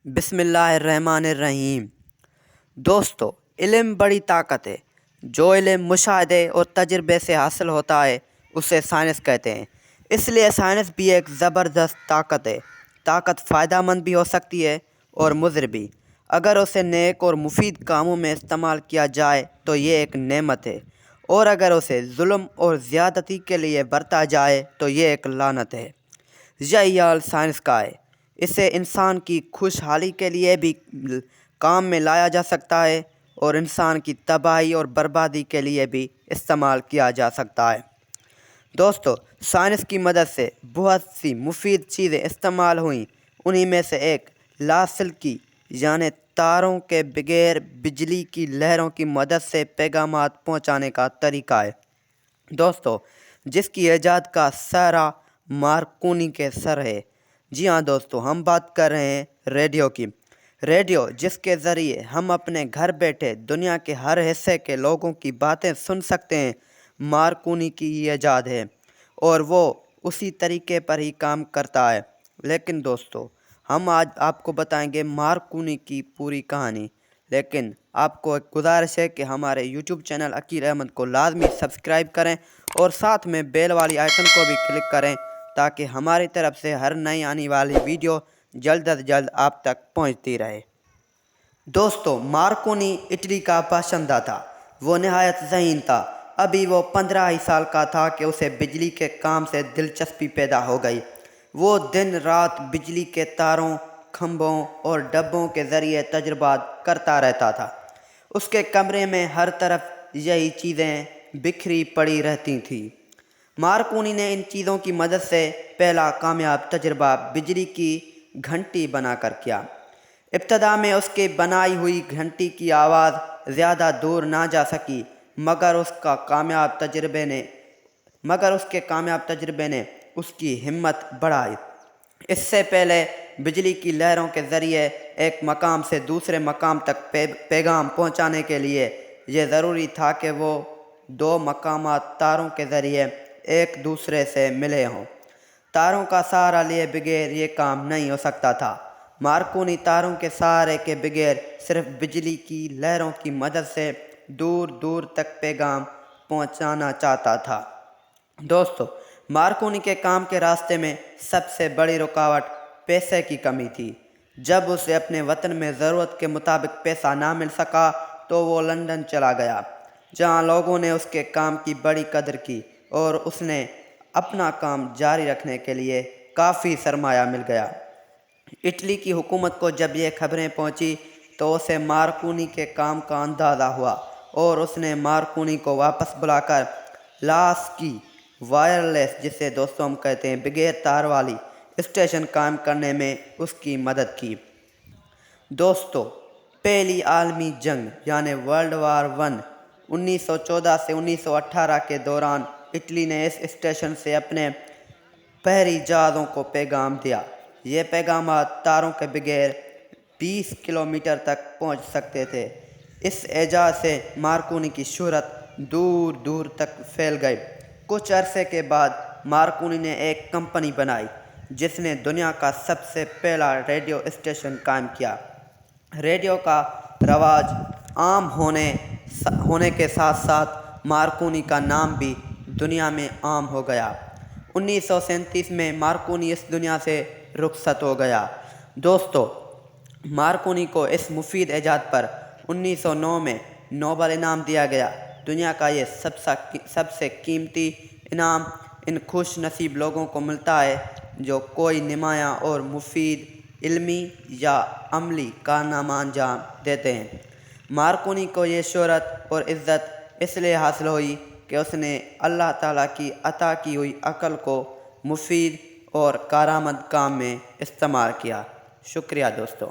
बिस्मिल्लाहिर्रहमानिर्रहीम। दोस्तों, इल्म बड़ी ताकत है। जो इल्म मुशाहदे और तजर्बे से हासिल होता है उसे साइंस कहते हैं। इसलिए साइंस भी एक ज़बरदस्त ताकत है। ताकत फ़ायदेमंद भी हो सकती है और मुज़र भी। अगर उसे नेक और मुफीद कामों में इस्तेमाल किया जाए तो ये एक नेमत है, और अगर उसे जुल्म और ज़्यादती के लिए बरता जाए तो ये एक लानत है। यही हाल साइंस का है। इसे इंसान की खुशहाली के लिए भी काम में लाया जा सकता है और इंसान की तबाही और बर्बादी के लिए भी इस्तेमाल किया जा सकता है। दोस्तों, साइंस की मदद से बहुत सी मुफीद चीज़ें इस्तेमाल हुई। उन्हीं में से एक लासिल्की यानी तारों के बगैर बिजली की लहरों की मदद से पैगामात पहुंचाने का तरीका है। दोस्तों, जिसकी ईजाद का सारा मार्कोनी के सर है। जी हाँ दोस्तों, हम बात कर रहे हैं रेडियो की। रेडियो जिसके ज़रिए हम अपने घर बैठे दुनिया के हर हिस्से के लोगों की बातें सुन सकते हैं, मार्कोनी की ईजाद है और वो उसी तरीके पर ही काम करता है। लेकिन दोस्तों, हम आज आपको बताएंगे मार्कोनी की पूरी कहानी। लेकिन आपको एक गुजारिश है कि हमारे YouTube चैनल अकील अहमद को लाजमी सब्सक्राइब करें और साथ में बेल वाली आइकन को भी क्लिक करें ताकि हमारी तरफ से हर नई आने वाली वीडियो जल्द से जल्द आप तक पहुंचती रहे। दोस्तों, मार्कोनी इटली का बाशिंदा था। वो नहायत ज़हीन था। अभी वो 15 ही साल का था कि उसे बिजली के काम से दिलचस्पी पैदा हो गई। वो दिन रात बिजली के तारों, खंभों और डब्बों के ज़रिए तजुर्बात करता रहता था। उसके कमरे में हर तरफ यही चीज़ें बिखरी पड़ी रहती थीं। मार्कोनी ने इन चीज़ों की मदद से पहला कामयाब तजुर्बा बिजली की घंटी बनाकर किया। इब्तदा में उसके बनाई हुई घंटी की आवाज़ ज़्यादा दूर ना जा सकी, मगर उसके कामयाब तजुर्बे ने उसकी हिम्मत बढ़ाई। इससे पहले बिजली की लहरों के ज़रिए एक मकाम से दूसरे मकाम तक पैगाम पहुंचाने के लिए यह ज़रूरी था कि वो दो मकामात तारों के ज़रिए एक दूसरे से मिले हों। तारों का सहारा लिए बगैर ये काम नहीं हो सकता था। मार्कोनी तारों के सहारे के बगैर सिर्फ बिजली की लहरों की मदद से दूर दूर तक पैगाम पहुंचाना चाहता था। दोस्तों, मार्कोनी के काम के रास्ते में सबसे बड़ी रुकावट पैसे की कमी थी। जब उसे अपने वतन में ज़रूरत के मुताबिक पैसा ना मिल सका तो वो लंदन चला गया, जहां लोगों ने उसके काम की बड़ी कदर की और उसने अपना काम जारी रखने के लिए काफ़ी सरमाया मिल गया। इटली की हुकूमत को जब ये खबरें पहुंची तो उसे मार्कोनी के काम का अंदाज़ा हुआ और उसने मार्कोनी को वापस बुलाकर लास की वायरलेस, जिसे दोस्तों हम कहते हैं बगैर तार वाली स्टेशन कायम करने में उसकी मदद की। दोस्तों, पहली आलमी जंग यानी वर्ल्ड वार 1 1914 से 1918 के दौरान इटली ने इस स्टेशन से अपने बहरी जहाज़ों को पैगाम दिया। ये पैगामात तारों के बगैर 20 किलोमीटर तक पहुंच सकते थे। इस एजाज से मार्कोनी की शोहरत दूर दूर तक फैल गई। कुछ अरसे के बाद मार्कोनी ने एक कंपनी बनाई जिसने दुनिया का सबसे पहला रेडियो स्टेशन कायम किया। रेडियो का रवाज आम होने के साथ साथ मार्कोनी का नाम भी दुनिया में आम हो गया। 1937 में मार्कोनी इस दुनिया से रुखसत हो गया। दोस्तों, मार्कोनी को इस मुफीद इजाद पर 1909 में नोबेल इनाम दिया गया। दुनिया का ये सबसे कीमती इनाम इन खुश नसीब लोगों को मिलता है जो कोई नुमायाँ और मुफीद इल्मी या अमली कारनामा अंजाम देते हैं। मार्कोनी को ये शोहरत और इज़्ज़त इसलिए हासिल हुई कि उसने अल्लाह ताला की अता की हुई अक़ल को मुफीद और कारआमद काम में इस्तेमाल किया। शुक्रिया दोस्तों।